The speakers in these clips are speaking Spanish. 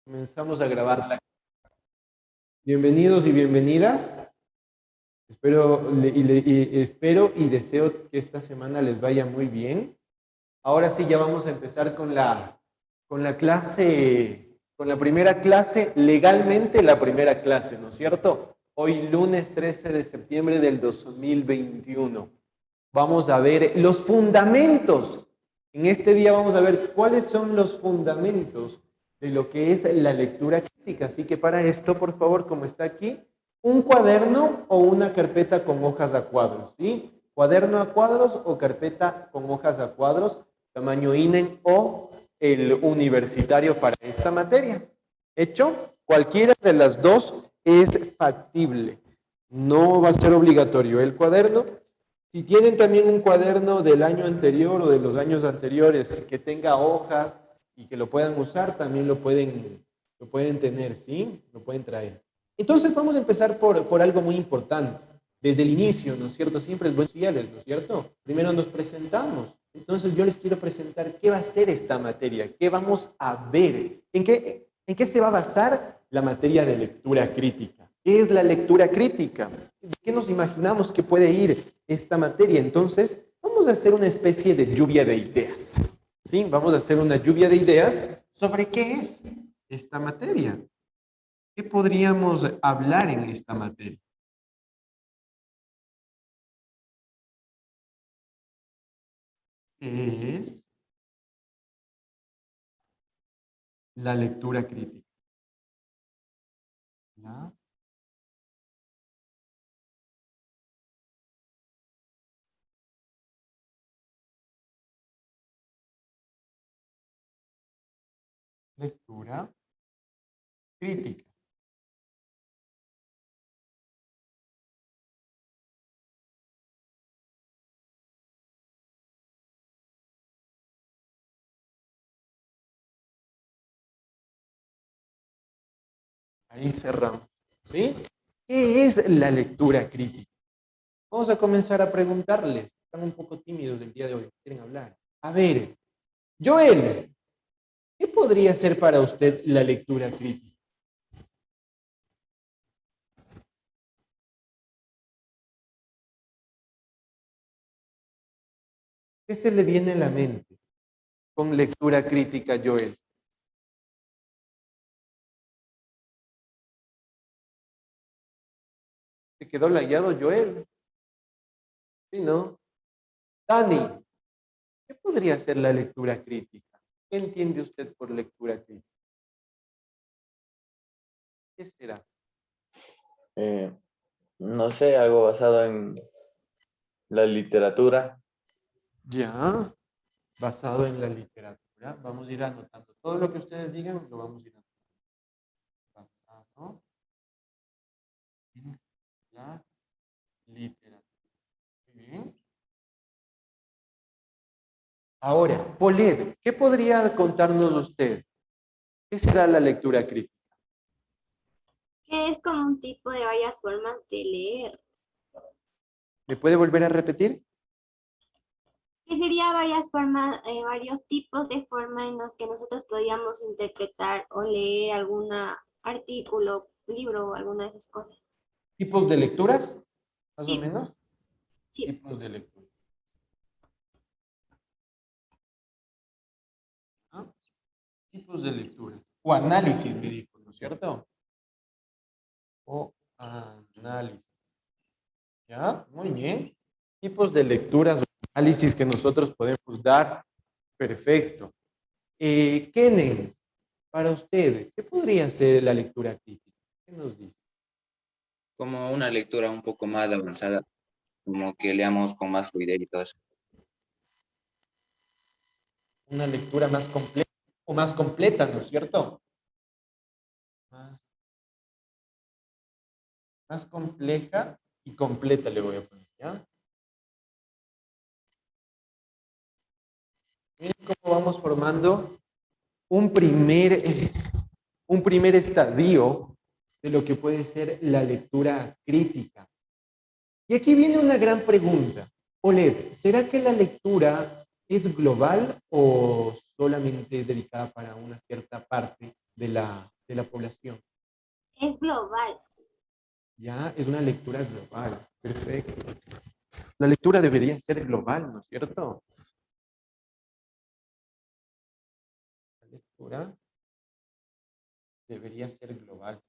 Comenzamos a grabar la... Bienvenidos y bienvenidas. Espero y deseo que esta semana les vaya muy bien. Ahora sí, ya vamos a empezar con la clase, con la primera clase, legalmente la primera clase, ¿no es cierto? Hoy lunes 13 de septiembre del 2021. Vamos a ver los fundamentos. En este día vamos a ver cuáles son los fundamentos de lo que es la lectura crítica. Así que para esto, por favor, como está aquí, un cuaderno o una carpeta con hojas a cuadros, ¿sí? Cuaderno a cuadros o carpeta con hojas a cuadros, tamaño INEN o el universitario para esta materia. ¿Hecho? Cualquiera de las dos es factible. No va a ser obligatorio el cuaderno. Si tienen también un cuaderno del año anterior o de los años anteriores que tenga hojas y que lo puedan usar, también lo pueden tener, ¿sí? Lo pueden traer. Entonces vamos a empezar por algo muy importante. Desde el inicio, ¿no es cierto? Siempre es bueno sociales, ¿no es cierto? Primero nos presentamos. Entonces yo les quiero presentar qué va a ser esta materia, qué vamos a ver, en qué se va a basar la materia de lectura crítica. ¿Qué es la lectura crítica? ¿De qué nos imaginamos que puede ir esta materia? Entonces, vamos a hacer una especie de lluvia de ideas. ¿Sí? Vamos a hacer una lluvia de ideas sobre qué es esta materia. ¿Qué podríamos hablar en esta materia? ¿Qué es la lectura crítica? ¿Ya? Lectura crítica. Ahí cerramos. ¿Sí? ¿Qué es la lectura crítica? Vamos a comenzar a preguntarles. Están un poco tímidos el día de hoy. ¿Quieren hablar? A ver, Joel, ¿qué podría ser para usted la lectura crítica? ¿Qué se le viene a la mente con lectura crítica, Joel? ¿Se quedó layado, Joel? Sí, ¿no? Dani, ¿qué podría ser la lectura crítica? ¿Qué entiende usted por lectura crítica? ¿Qué será? Eh, no sé, algo basado en la literatura. Ya, basado en la literatura. Vamos a ir anotando. Todo lo que ustedes digan lo vamos a ir anotando. Basado en la literatura. Muy bien. Ahora, Poled, ¿qué podría contarnos usted? ¿Qué será la lectura crítica? Que es como un tipo de varias formas de leer, ¿Me puede volver a repetir? que sería varias formas, varios tipos de forma en los que nosotros podríamos interpretar o leer algún artículo, libro o alguna de esas cosas. ¿Tipos de lecturas? Más o Sí, menos. sí. Tipos de lectura. ¿Ah? Tipos de lecturas. O análisis, me dijo, ¿no es cierto? O análisis. ¿Ya? Muy bien. Tipos de lecturas o análisis que nosotros podemos dar. Perfecto. Kenen, para usted, ¿qué podría ser la lectura crítica? ¿Qué nos dice? Como una lectura un poco más avanzada, como que leamos con más fluidez y todo eso. Una lectura más completa o más completa, ¿no es cierto? Más, más compleja y completa le voy a poner, ¿ya? Miren cómo vamos formando un primer estadio de lo que puede ser la lectura crítica. Y aquí viene una gran pregunta. Oled, ¿será que la lectura es global o solamente dedicada para una cierta parte de la población? Es global. Ya, es una lectura global. Perfecto. La lectura debería ser global, ¿no es cierto? La lectura debería ser global.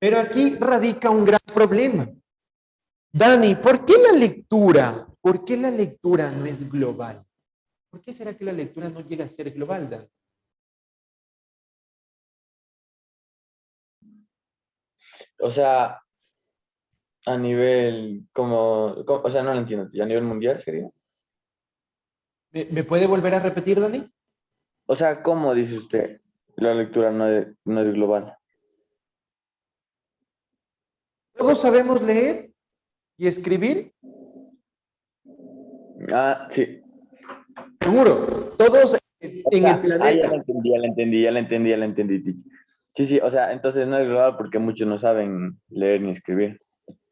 Pero aquí radica un gran problema. Dani, por qué la lectura no es global? ¿Por qué será que la lectura no llega a ser global, Dani? O sea, a nivel, o sea, no lo entiendo. ¿Y a nivel mundial sería? ¿Me puede volver a repetir, Dani? O sea, ¿cómo dice usted? La lectura no es global. ¿Todos sabemos leer y escribir? Ah, sí. Seguro. Todos O en el sea, ya planeta. la entendí, ya la entendí, ya la entendí, ya la entendí, Titi. Sí, sí, o sea, entonces no es global porque muchos no saben leer ni escribir.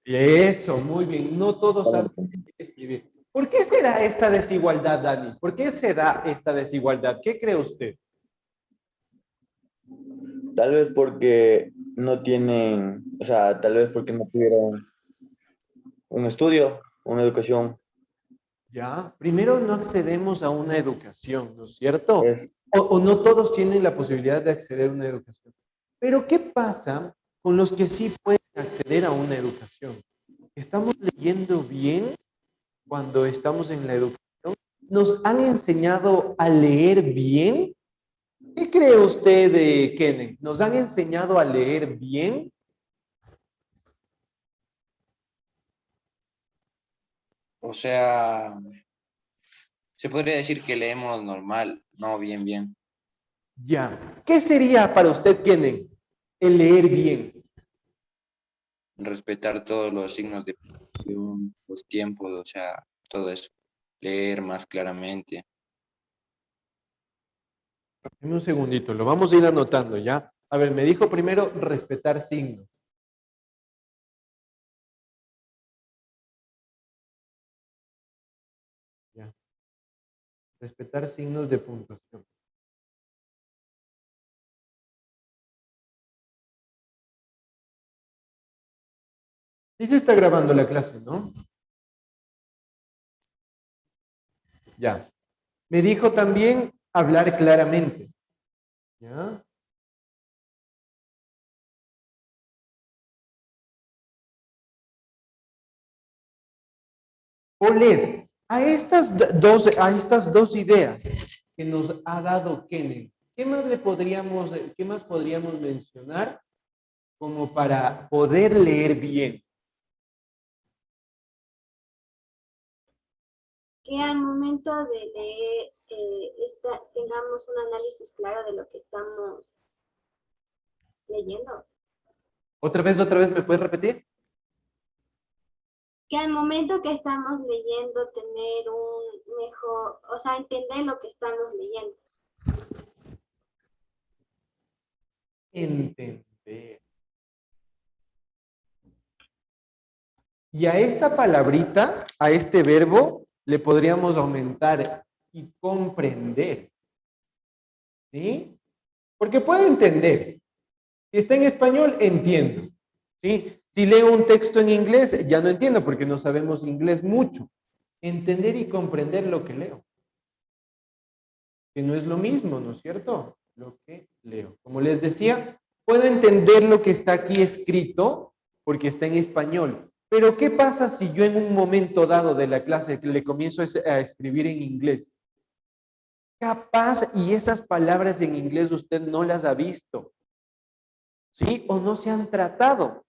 Eso, muy bien. No todos Ya la saben entendí. leer y escribir. ¿Por qué será esta desigualdad, Dani? ¿Por qué se da esta desigualdad? ¿Qué cree usted? Tal vez porque no tienen, o sea, tal vez porque no tuvieron un estudio, una educación. Ya, primero no accedemos a una educación, ¿no es cierto? Es, O no todos tienen la posibilidad de acceder a una educación. Pero ¿qué pasa con los que sí pueden acceder a una educación? ¿Estamos leyendo bien cuando estamos en la educación? ¿Nos han enseñado a leer bien? ¿Qué cree usted de Kenneth? ¿Nos han enseñado a leer bien? O sea, se podría decir que leemos normal, no bien, bien. Ya. ¿Qué sería para usted, Kenneth, el leer bien? Respetar todos los signos de puntuación, los tiempos, o sea, todo eso. Leer más claramente. Deme un segundito, lo vamos a ir anotando, ¿ya? A ver, me dijo primero respetar signos. Ya. Respetar signos de puntuación. Sí se está grabando la clase, ¿no? Ya. Me dijo también hablar claramente. ¿Ya? OLED. A estas dos ideas que nos ha dado Kenneth, qué más podríamos mencionar como para poder leer bien? Que al momento de leer tengamos un análisis claro de lo que estamos leyendo. Otra vez, ¿me puedes repetir? Que al momento que estamos leyendo tener un mejor, o sea, entender lo que estamos leyendo. Entender. Y a esta palabrita, a este verbo, le podríamos aumentar y comprender. ¿Sí? Porque puedo entender. Si está en español, entiendo. ¿Sí? Si leo un texto en inglés, ya no entiendo porque no sabemos inglés mucho. Entender y comprender lo que leo. Que no es lo mismo, ¿no es cierto? Lo que leo. Como les decía, puedo entender lo que está aquí escrito porque está en español. Pero ¿qué pasa si yo en un momento dado de la clase le comienzo a escribir en inglés? Capaz y esas palabras en inglés usted no las ha visto, ¿sí? O no se han tratado.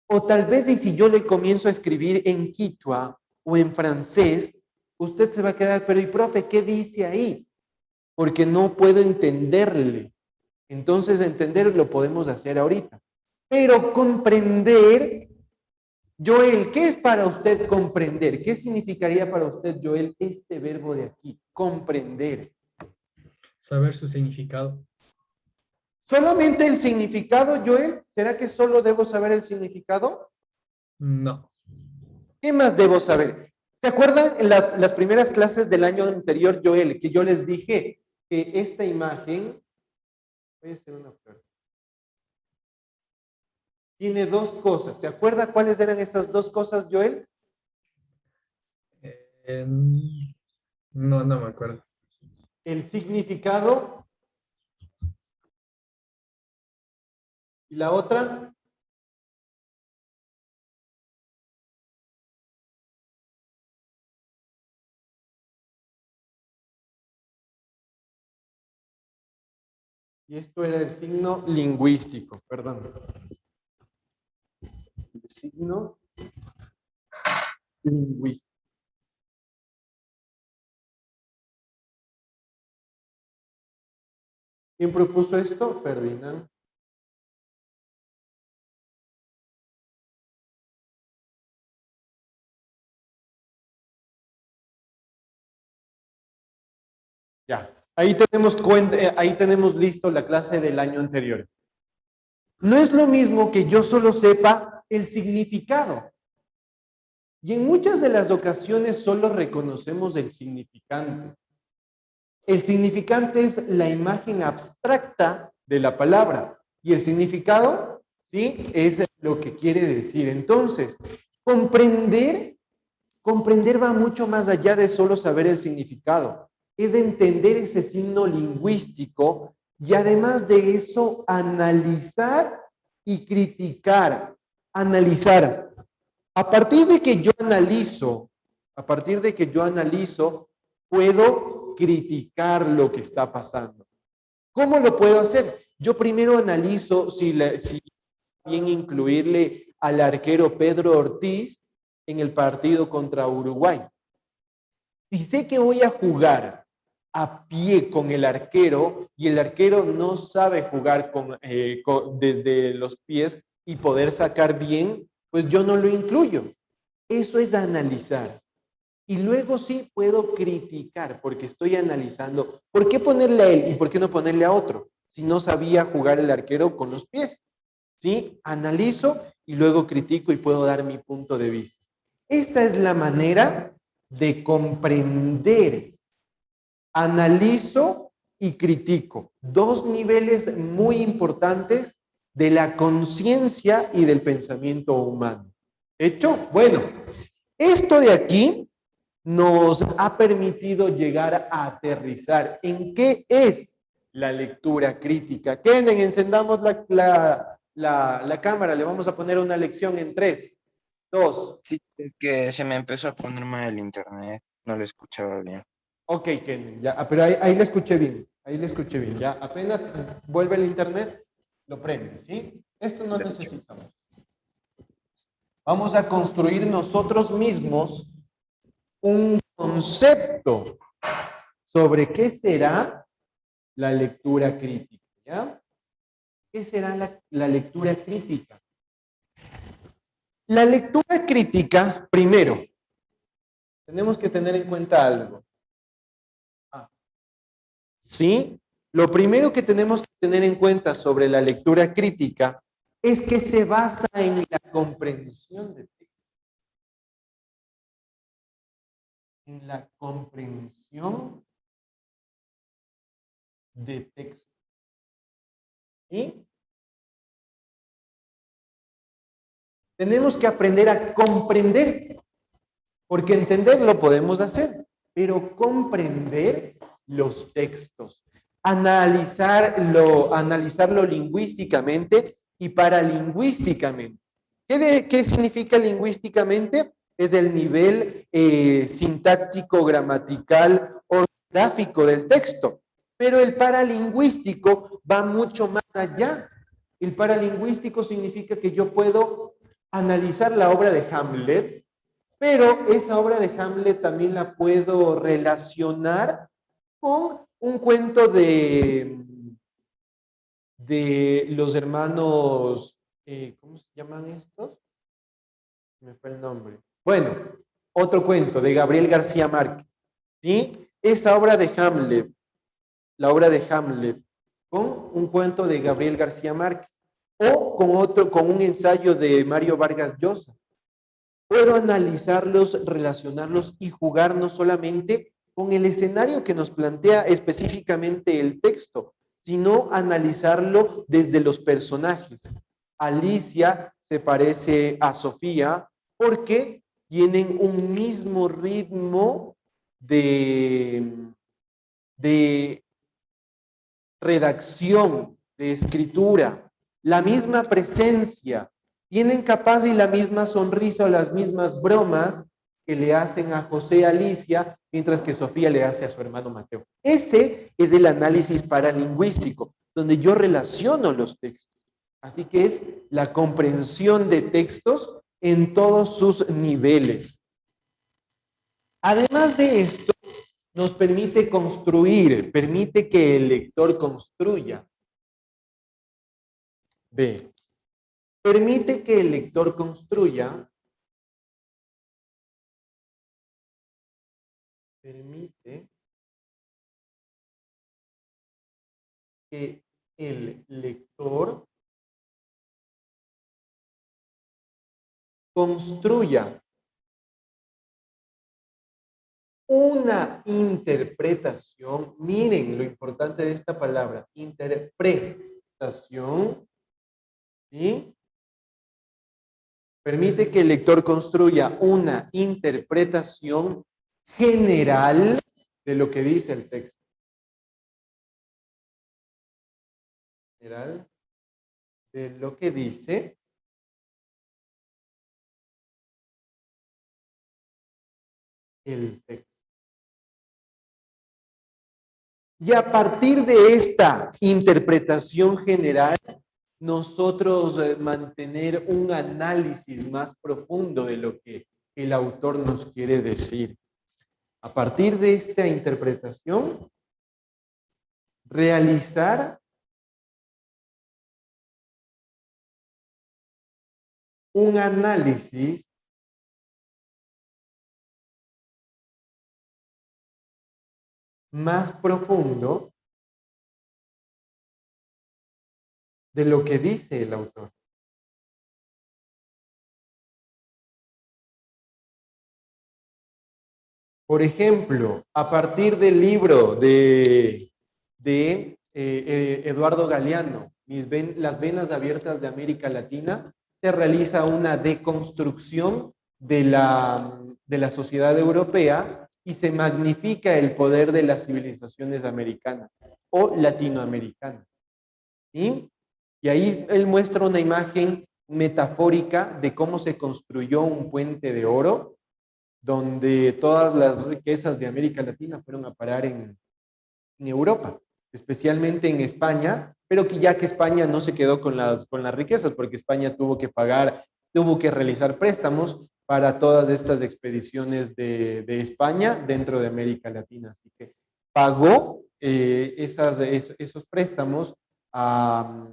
O tal vez y si yo le comienzo a escribir en quichua o en francés, usted se va a quedar, pero ¿y profe, qué dice ahí? Porque no puedo entenderle. Entonces, entender lo podemos hacer ahorita. Pero comprender Joel, ¿qué es para usted comprender? ¿Qué significaría para usted, Joel, este verbo de aquí? Comprender. Saber su significado. ¿Solamente el significado, Joel? ¿Será que solo debo saber el significado? No. ¿Qué más debo saber? ¿Se acuerdan en las primeras clases del año anterior, Joel, que yo les dije que esta imagen puede ser una flor? Tiene dos cosas. ¿Se acuerda cuáles eran esas dos cosas, Joel? Eh, no, no me acuerdo. El significado y la otra. Y esto era el signo lingüístico, perdón. El signo lingüístico. ¿Quién propuso esto? Ferdinand. Ya, ahí tenemos listo la clase del año anterior. No es lo mismo que yo solo sepa el significado. Y en muchas de las ocasiones solo reconocemos el significante. El significante es la imagen abstracta de la palabra. Y el significado, ¿sí? Es lo que quiere decir. Entonces, comprender va mucho más allá de solo saber el significado. Es entender ese signo lingüístico y además de eso, analizar y criticar. Analizar. A partir de que yo analizo, puedo criticar lo que está pasando. ¿Cómo lo puedo hacer? Yo primero analizo si bien incluirle al arquero Pedro Ortiz en el partido contra Uruguay. Si sé que voy a jugar a pie con el arquero y el arquero no sabe jugar desde los pies y poder sacar bien, pues yo no lo incluyo. Eso es analizar. Y luego sí puedo criticar porque estoy analizando por qué ponerle a él y por qué no ponerle a otro si no sabía jugar el arquero con los pies. ¿Sí? Analizo y luego critico y puedo dar mi punto de vista. Esa es la manera de comprender. Analizo y critico. Dos niveles muy importantes de la conciencia y del pensamiento humano. ¿Hecho? Bueno, esto de aquí nos ha permitido llegar a aterrizar en qué es la lectura crítica. Kenen, encendamos la cámara, le vamos a poner una lección en 3, 2. Sí, es que se me empezó a poner mal el internet, no lo escuchaba bien. Ok, Kenen, ya, pero ahí le escuché bien, ya apenas vuelve el internet, lo prende, ¿sí? Esto no necesitamos. Vamos a construir nosotros mismos un concepto sobre qué será la lectura crítica, ¿ya? ¿Qué será la lectura crítica? La lectura crítica, primero, tenemos que tener en cuenta algo. ¿Sí? Lo primero que tenemos que tener en cuenta sobre la lectura crítica es que se basa en la comprensión de texto. En la comprensión de texto. ¿Sí? Tenemos que aprender a comprender, porque entender lo podemos hacer, pero comprender los textos, analizarlo lingüísticamente y paralingüísticamente. ¿Qué significa lingüísticamente? Es el nivel sintáctico, gramatical, ortográfico del texto. Pero el paralingüístico va mucho más allá. El paralingüístico significa que yo puedo analizar la obra de Hamlet, pero esa obra de Hamlet también la puedo relacionar con un cuento de los hermanos, ¿cómo se llaman estos? Me fue el nombre. Bueno, otro cuento de Gabriel García Márquez, ¿sí? Esa obra de Hamlet, la obra de Hamlet, con un cuento de Gabriel García Márquez, o con otro, con un ensayo de Mario Vargas Llosa. Puedo analizarlos, relacionarlos y jugar no solamente con el escenario que nos plantea específicamente el texto, sino analizarlo desde los personajes. Alicia se parece a Sofía porque tienen un mismo ritmo de redacción, de escritura, la misma presencia, tienen capaz y la misma sonrisa o las mismas bromas que le hacen a José y Alicia, mientras que Sofía le hace a su hermano Mateo. Ese es el análisis paralingüístico, donde yo relaciono los textos. Así que es la comprensión de textos en todos sus niveles. Además de esto, nos permite construir, permite que el lector construya. B. Permite que el lector construya. Permite que el lector construya una interpretación. Miren lo importante de esta palabra, interpretación, ¿sí? Permite que el lector construya una interpretación general de lo que dice el texto. General de lo que dice el texto. Y a partir de esta interpretación general, nosotros mantener un análisis más profundo de lo que el autor nos quiere decir. A partir de esta interpretación, realizar un análisis más profundo de lo que dice el autor. Por ejemplo, a partir del libro de Eduardo Galeano, Las venas abiertas de América Latina, se realiza una deconstrucción de la sociedad europea y se magnifica el poder de las civilizaciones americanas o latinoamericanas. ¿Sí? Y ahí él muestra una imagen metafórica de cómo se construyó un puente de oro, donde todas las riquezas de América Latina fueron a parar en Europa, especialmente en España, pero que ya que España no se quedó con las riquezas, porque España tuvo que pagar, tuvo que realizar préstamos para todas estas expediciones de España dentro de América Latina. Así que pagó esos préstamos a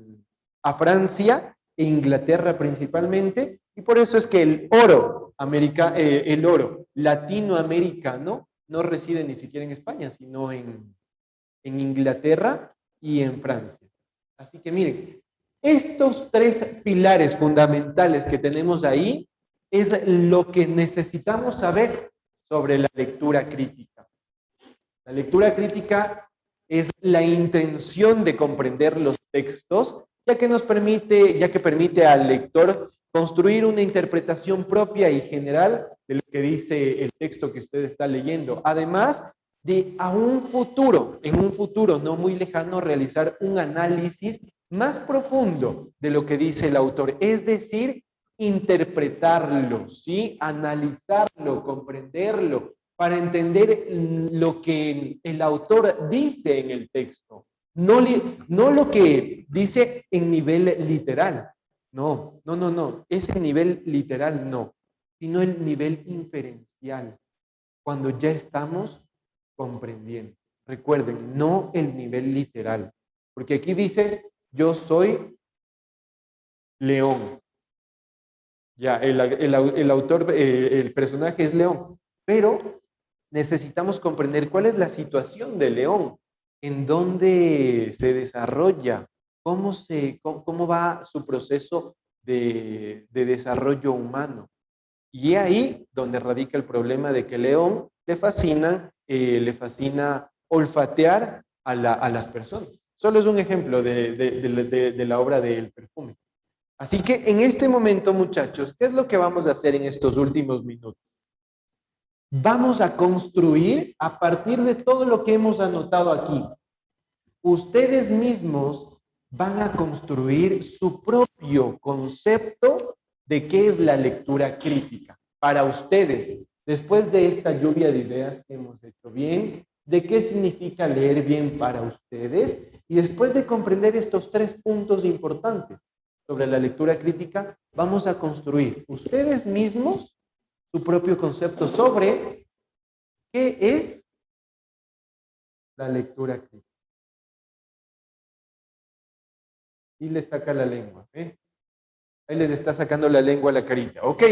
Francia e Inglaterra principalmente, y por eso es que el oro latinoamericano no reside ni siquiera en España, sino en Inglaterra y en Francia. Así que miren, estos tres pilares fundamentales que tenemos ahí es lo que necesitamos saber sobre la lectura crítica. La lectura crítica es la intención de comprender los textos, ya que permite al lector construir una interpretación propia y general de lo que dice el texto que usted está leyendo. Además de en un futuro no muy lejano, realizar un análisis más profundo de lo que dice el autor, es decir, interpretarlo, ¿sí? Analizarlo, comprenderlo, para entender lo que el autor dice en el texto, no lo que dice en nivel literal, no, ese nivel literal no, sino el nivel inferencial, cuando ya estamos comprendiendo. Recuerden, no el nivel literal, porque aquí dice, yo soy león. Ya, el autor, el personaje es León, pero necesitamos comprender cuál es la situación de León, en dónde se desarrolla, cómo va su proceso de desarrollo humano. Y es ahí donde radica el problema de que León le fascina olfatear a las personas. Solo es un ejemplo de la obra del perfume. Así que en este momento, muchachos, ¿qué es lo que vamos a hacer en estos últimos minutos? Vamos a construir a partir de todo lo que hemos anotado aquí. Ustedes mismos van a construir su propio concepto de qué es la lectura crítica. Para ustedes, después de esta lluvia de ideas que hemos hecho bien, de qué significa leer bien para ustedes, y después de comprender estos 3 puntos importantes sobre la lectura crítica, vamos a construir ustedes mismos su propio concepto sobre qué es la lectura crítica. Y les saca la lengua. Ahí les está sacando la lengua a la carita. Ok,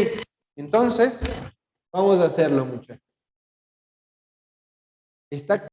entonces vamos a hacerlo, muchachos. Está